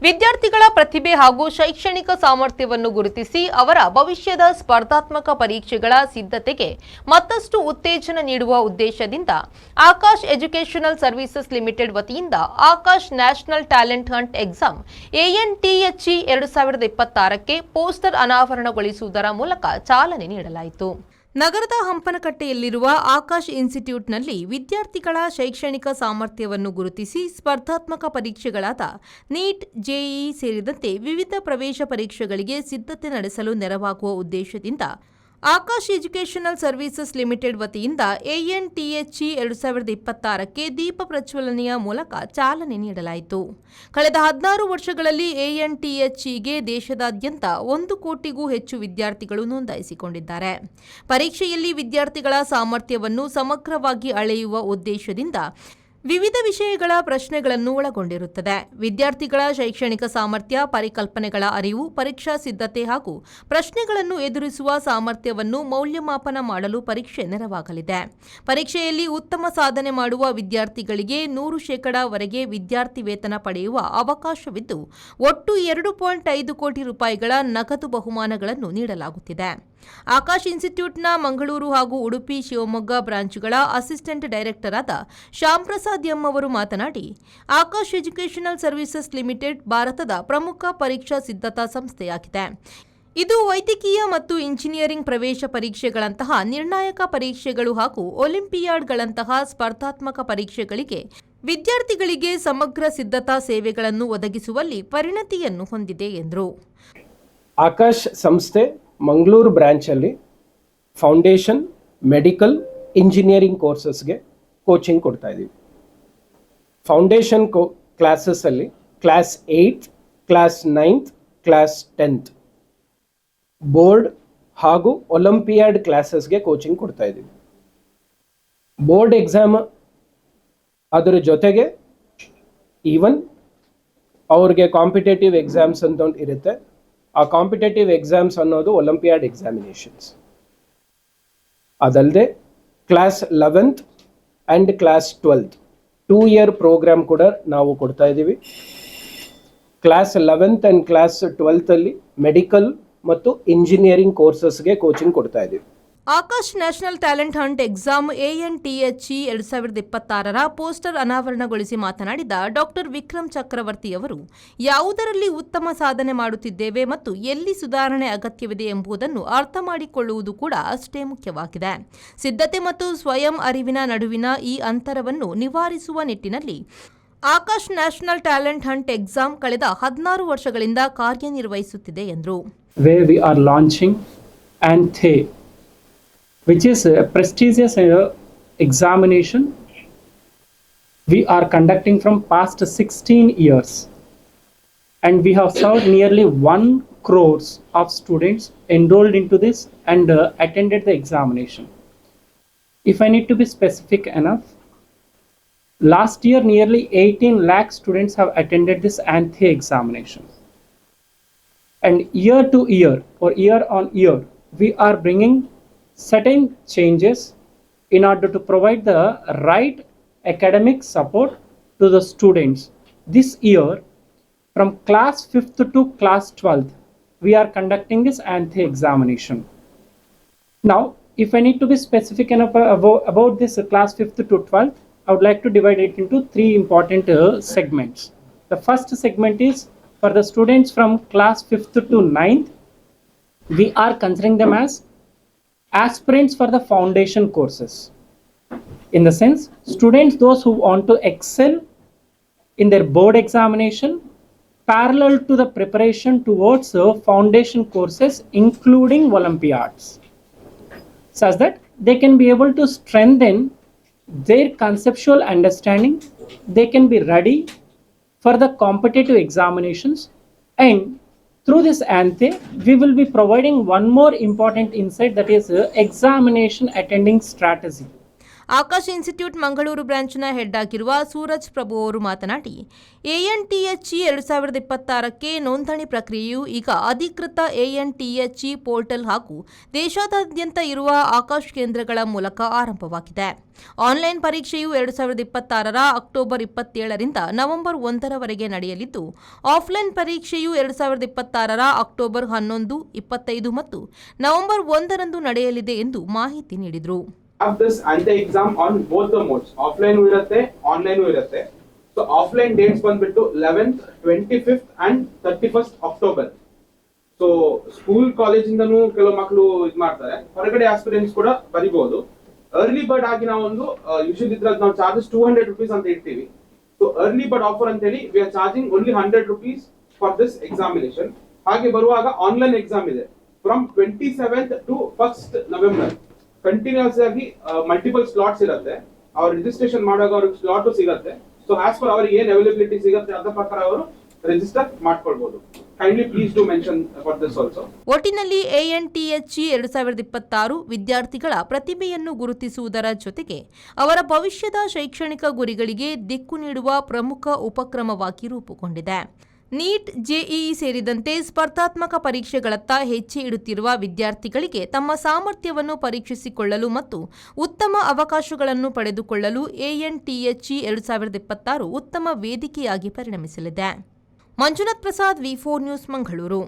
ವಿದ್ಯಾರ್ಥಿಗಳ ಪ್ರತಿಭೆ ಹಾಗೂ ಶೈಕ್ಷಣಿಕ ಸಾಮರ್ಥ್ಯವನ್ನು ಗುರುತಿಸಿ ಅವರ ಭವಿಷ್ಯದ ಸ್ಪರ್ಧಾತ್ಮಕ ಪರೀಕ್ಷೆಗಳ ಸಿದ್ಧತೆಗೆ ಮತ್ತಷ್ಟು ಉತ್ತೇಜನ ನೀಡುವ ಉದ್ದೇಶದಿಂದ ಆಕಾಶ್ ಎಜುಕೇಷನಲ್ ಸರ್ವಿಸಸ್ ಲಿಮಿಟೆಡ್ ವತಿಯಿಂದ Aakash national talent hunt exam ANTHE 2026ಕ್ಕೆ ಪೋಸ್ಟರ್ ಅನಾವರಣಗೊಳಿಸುವುದರ ಮೂಲಕ ಚಾಲನೆ ನೀಡಲಾಯಿತು. ನಗರದ ಹಂಪನಕಟ್ಟೆಯಲ್ಲಿರುವ ಆಕಾಶ್ ಇನ್ಸ್ಟಿಟ್ಯೂಟ್ನಲ್ಲಿ ವಿದ್ಯಾರ್ಥಿಗಳ ಶೈಕ್ಷಣಿಕ ಸಾಮರ್ಥ್ಯವನ್ನು ಗುರುತಿಸಿ ಸ್ಪರ್ಧಾತ್ಮಕ ಪರೀಕ್ಷೆಗಳಾದ ನೀಟ್, JEE ಸೇರಿದಂತೆ ವಿವಿಧ ಪ್ರವೇಶ ಪರೀಕ್ಷೆಗಳಿಗೆ ಸಿದ್ಧತೆ ನಡೆಸಲು ನೆರವಾಗುವ ಉದ್ದೇಶದಿಂದ ಆಕಾಶ್ ಎಜುಕೇಷನಲ್ ಸರ್ವಿಸಸ್ ಲಿಮಿಟೆಡ್ ವತಿಯಿಂದ ANTHE 2026ಕ್ಕೆ ದೀಪ ಪ್ರಜ್ವಲನೆಯ ಮೂಲಕ ಚಾಲನೆ ನೀಡಲಾಯಿತು. ಕಳೆದ 16 ವರ್ಷಗಳಲ್ಲಿ ANTHEಗೆ ದೇಶದಾದ್ಯಂತ 1 ಕೋಟಿಗೂ ಹೆಚ್ಚು ವಿದ್ಯಾರ್ಥಿಗಳು ನೋಂದಾಯಿಸಿಕೊಂಡಿದ್ದಾರೆ. ಪರೀಕ್ಷೆಯಲ್ಲಿ ವಿದ್ಯಾರ್ಥಿಗಳ ಸಾಮರ್ಥ್ಯವನ್ನು ಸಮಗ್ರವಾಗಿ ಅಳೆಯುವ ಉದ್ದೇಶದಿಂದ ವಿವಿಧ ವಿಷಯಗಳ ಪ್ರಶ್ನೆಗಳನ್ನು ಒಳಗೊಂಡಿರುತ್ತದೆ. ವಿದ್ಯಾರ್ಥಿಗಳ ಶೈಕ್ಷಣಿಕ ಸಾಮರ್ಥ್ಯ, ಪರಿಕಲ್ಪನೆಗಳ ಅರಿವು, ಪರೀಕ್ಷಾ ಸಿದ್ಧತೆ ಹಾಗೂ ಪ್ರಶ್ನೆಗಳನ್ನು ಎದುರಿಸುವ ಸಾಮರ್ಥ್ಯವನ್ನು ಮೌಲ್ಯಮಾಪನ ಮಾಡಲು ಪರೀಕ್ಷೆ ನೆರವಾಗಲಿದೆ. ಪರೀಕ್ಷೆಯಲ್ಲಿ ಉತ್ತಮ ಸಾಧನೆ ಮಾಡುವ ವಿದ್ಯಾರ್ಥಿಗಳಿಗೆ 100% ವರೆಗೆ ವಿದ್ಯಾರ್ಥಿ ವೇತನ ಪಡೆಯುವ ಅವಕಾಶವಿದ್ದು, ಒಟ್ಟು 2.5 ಕೋಟಿ ರೂಪಾಯಿಗಳ ನಗದು ಬಹುಮಾನಗಳನ್ನು ನೀಡಲಾಗುತ್ತಿದೆ. ಆಕಾಶ್ ಇನ್ಸ್ಟಿಟ್ಯೂಟ್ನ ಮಂಗಳೂರು ಹಾಗೂ ಉಡುಪಿ, ಶಿವಮೊಗ್ಗ ಬ್ರಾಂಚ್ಗಳ ಅಸಿಸ್ಟೆಂಟ್ ಡೈರೆಕ್ಟರ್ ಆದ ಶ್ಯಾಮ್ ಪ್ರಸಾದ್ ಎಂ ಅವರು ಮಾತನಾಡಿ, ಆಕಾಶ್ ಎಜುಕೇಷನಲ್ ಸರ್ವಿಸಸ್ ಲಿಮಿಟೆಡ್ ಭಾರತದ ಪ್ರಮುಖ ಪರೀಕ್ಷಾ ಸಿದ್ಧತಾ ಸಂಸ್ಥೆಯಾಗಿದೆ. ಇದು ವೈದ್ಯಕೀಯ ಮತ್ತು ಇಂಜಿನಿಯರಿಂಗ್ ಪ್ರವೇಶ ಪರೀಕ್ಷೆಗಳಂತಹ ನಿರ್ಣಾಯಕ ಪರೀಕ್ಷೆಗಳು ಹಾಗೂ ಒಲಿಂಪಿಯಾಡ್ಗಳಂತಹ ಸ್ಪರ್ಧಾತ್ಮಕ ಪರೀಕ್ಷೆಗಳಿಗೆ ವಿದ್ಯಾರ್ಥಿಗಳಿಗೆ ಸಮಗ್ರ ಸಿದ್ಧತಾ ಸೇವೆಗಳನ್ನು ಒದಗಿಸುವಲ್ಲಿ ಪರಿಣತಿಯನ್ನು ಹೊಂದಿದೆ ಎಂದರು. ಆಕಾಶ್ ಸಂಸ್ಥೆ ಮಂಗಳೂರು ಬ್ರಾಂಚಲ್ಲಿ ಫೌಂಡೇಶನ್, ಮೆಡಿಕಲ್, ಇಂಜಿನಿಯರಿಂಗ್ ಕೋರ್ಸಸ್ಗೆ ಕೋಚಿಂಗ್ ಕೊಡ್ತಾ ಇದ್ದೀವಿ. ಫೌಂಡೇಶನ್ ಕ್ಲಾಸಸ್ಸಲ್ಲಿ class 8, class 9, class 10th, board ಹಾಗೂ ಒಲಿಂಪಿಯಾಡ್ ಕ್ಲಾಸಸ್ಗೆ ಕೋಚಿಂಗ್ ಕೊಡ್ತಾ ಇದ್ದೀವಿ. ಬೋರ್ಡ್ ಎಕ್ಸಾಮ್ ಅದರ ಜೊತೆಗೆ ಈವನ್ ಅವ್ರಿಗೆ ಕಾಂಪಿಟೇಟಿವ್ ಎಕ್ಸಾಮ್ಸ್ ಅಂತ ಒಂದು ಇರುತ್ತೆ. ಆ ಕಾಂಪಿಟೇಟಿವ್ ಎಕ್ಸಾಮ್ಸ್ ಅನ್ನೋದು ಒಲಿಂಪಿಯಾಡ್ ಎಕ್ಸಾಮಿನೇಷನ್ಸ್. ಅದಲ್ಲದೆ class 11th and class 12th 2 year programme ಕೂಡ ನಾವು ಕೊಡ್ತಾ ಇದ್ದೀವಿ. Class 11th and class 12th ಅಲ್ಲಿ ಮೆಡಿಕಲ್ ಮತ್ತು ಇಂಜಿನಿಯರಿಂಗ್ ಕೋರ್ಸಸ್ಗೆ ಕೋಚಿಂಗ್ ಕೊಡ್ತಾ ಇದ್ದೀವಿ. Aakash national talent hunt exam ANTHE 2026ರ ಪೋಸ್ಟರ್ ಅನಾವರಣಗೊಳಿಸಿ ಮಾತನಾಡಿದ ಡಾಕ್ಟರ್ ವಿಕ್ರಮ್ ಚಕ್ರವರ್ತಿ ಅವರು, ಯಾವುದರಲ್ಲಿ ಉತ್ತಮ ಸಾಧನೆ ಮಾಡುತ್ತಿದ್ದೇವೆ ಮತ್ತು ಎಲ್ಲಿ ಸುಧಾರಣೆ ಅಗತ್ಯವಿದೆ ಎಂಬುದನ್ನು ಅರ್ಥ ಮಾಡಿಕೊಳ್ಳುವುದು ಕೂಡ ಅಷ್ಟೇ ಮುಖ್ಯವಾಗಿದೆ. ಸಿದ್ಧತೆ ಮತ್ತು ಸ್ವಯಂ ಅರಿವಿನ ನಡುವಿನ ಈ ಅಂತರವನ್ನು ನಿವಾರಿಸುವ ನಿಟ್ಟಿನಲ್ಲಿ Akash national talent hunt exam ಕಳೆದ 16 ವರ್ಷಗಳಿಂದ ಕಾರ್ಯನಿರ್ವಹಿಸುತ್ತಿದೆ ಎಂದರು. Which is a prestigious examination we are conducting from past 16 years, and we have served nearly 1 crore of students enrolled into this and attended the examination. If I need to be specific enough, last year nearly 18 lakh students have attended this ANTHE examination, and year to year or year on year we are bringing certain changes in order to provide the right academic support to the students. This year, from class 5th to class 12th, we are conducting this ANTHE examination. Now, if I need to be specific enough about this class 5th to 12th, I would like to divide it into 3 important segments. The first segment is for the students from class 5th to 9th. We are considering them as aspirants for the foundation courses. In the sense, students those who want to excel in their board examination parallel to the preparation towards foundation courses including Olympiads, such that they can be able to strengthen their conceptual understanding, they can be ready for the competitive examinations, and through this ANTHE, we will be providing one more important insight, that is examination attending strategy. Aakash institute Mangaluru ಬ್ರಾಂಚ್ನ head ಆಗಿರುವ ಸೂರಜ್ ಪ್ರಭು ಅವರು ಮಾತನಾಡಿ, ಎಎನ್ಟಿಎಚ್ಇ 2026ಕ್ಕೆ ನೋಂದಣಿ ಪ್ರಕ್ರಿಯೆಯು ಈಗ ಅಧಿಕೃತ ಎಎನ್ಟಿಎಚ್ಇ portal ಹಾಗೂ ದೇಶಾದ್ಯಂತ ಇರುವ ಆಕಾಶ್ ಕೇಂದ್ರಗಳ ಮೂಲಕ ಆರಂಭವಾಗಿದೆ. ಆನ್ಲೈನ್ ಪರೀಕ್ಷೆಯು 2026ರ ಅಕ್ಟೋಬರ್ 27ರಿಂದ ನವೆಂಬರ್ 1ರವರೆಗೆ ನಡೆಯಲಿದ್ದು, ಆಫ್ಲೈನ್ ಪರೀಕ್ಷೆಯು 2026ರ ಅಕ್ಟೋಬರ್ 11, 25 ಮತ್ತು ನವೆಂಬರ್ 1ರಂದು ನಡೆಯಲಿದೆ ಎಂದು ಮಾಹಿತಿ ನೀಡಿದರು. Have this anti-exam on both the modes. Offline ಇರುತ್ತೆ, ಆನ್ಲೈನ್ ಇರುತ್ತೆ. So offline dates ಬಂದ್ಬಿಟ್ಟು 11th, 25th and 31st October. So school ಕಾಲೇಜಿಂದನೂ ಕೆಲವು ಮಕ್ಕಳು ಇದು ಮಾಡ್ತಾರೆ, ಹೊರಗಡೆ ಆಸ್ಪಿರೆಂಟ್ಸ್ ಕೂಡ ಬರಿಬಹುದು. ಅರ್ಲಿ ಬರ್ಡ್ ಆಗಿ ನಾವೊಂದು ಯೂಶಲಿ ಇದ್ರಲ್ಲಿ ನಾವು ಚಾರ್ಜಸ್ 200 rupees ಅಂತ ಇಡ್ತೀವಿ. ಸೊ ಅರ್ಲಿ ಬರ್ಡ್ ಆಫರ್ ಅಂತ ಹೇಳಿ we are charging only 100 rupees for this examination. ಹಾಗೆ ಬರುವಾಗ ಆನ್ಲೈನ್ ಎಕ್ಸಾಮ್ ಇದೆ from 27th to 1st November. Continuous ಆಗಿ ಮಲ್ಟಿಪಲ್ ಸ್ಲಾಟ್ಸ್ ಇರುತ್ತೆ. ಅವ್ರ ರಿಜಿಸ್ಟ್ರೇಷನ್ ಮಾಡುವಾಗ ಅವ್ರಿಗೆ ಸ್ಲಾಟ್ ಸಿಗುತ್ತೆ. ಸೊ ಆಸ್ ಪರ್ ಅವ್ರಿಗೆ ಏನ್ ಅವೈಲಬಿಲಿಟಿ ಸಿಗುತ್ತೆ ಅದರ ಪ್ರಕಾರ ಅವರು ರಿಜಿಸ್ಟರ್ ಮಾಡ್ಕೊಳ್ಬಹುದು. Kindly please do mention for this also. ಒಟ್ಟಿನಲ್ಲಿ ಎಎನ್ಟಿಎಚ್ಇ 2026 ವಿದ್ಯಾರ್ಥಿಗಳ ಪ್ರತಿಭೆಯನ್ನು ಗುರುತಿಸುವುದರ ಜೊತೆಗೆ ಅವರ ಭವಿಷ್ಯದ ಶೈಕ್ಷಣಿಕ ಗುರಿಗಳಿಗೆ ದಿಕ್ಕು ನೀಡುವ ಪ್ರಮುಖ ಉಪಕ್ರಮವಾಗಿ ರೂಪುಗೊಂಡಿದೆ. ನೀಟ್, ಜೆಇಇ ಸೇರಿದಂತೆ ಸ್ಪರ್ಧಾತ್ಮಕ ಪರೀಕ್ಷೆಗಳತ್ತ ಹೆಜ್ಜೆ ಇಡುತ್ತಿರುವ ವಿದ್ಯಾರ್ಥಿಗಳಿಗೆ ತಮ್ಮ ಸಾಮರ್ಥ್ಯವನ್ನು ಪರೀಕ್ಷಿಸಿಕೊಳ್ಳಲು ಮತ್ತು ಉತ್ತಮ ಅವಕಾಶಗಳನ್ನು ಪಡೆದುಕೊಳ್ಳಲು ಎಎನ್ಟಿಎಚ್ಇ 2026 ಉತ್ತಮ ವೇದಿಕೆಯಾಗಿ ಪರಿಣಮಿಸಲಿದೆ. ಮಂಜುನಾಥ್ ಪ್ರಸಾದ್, ವಿ4 ನ್ಯೂಸ್, ಮಂಗಳೂರು.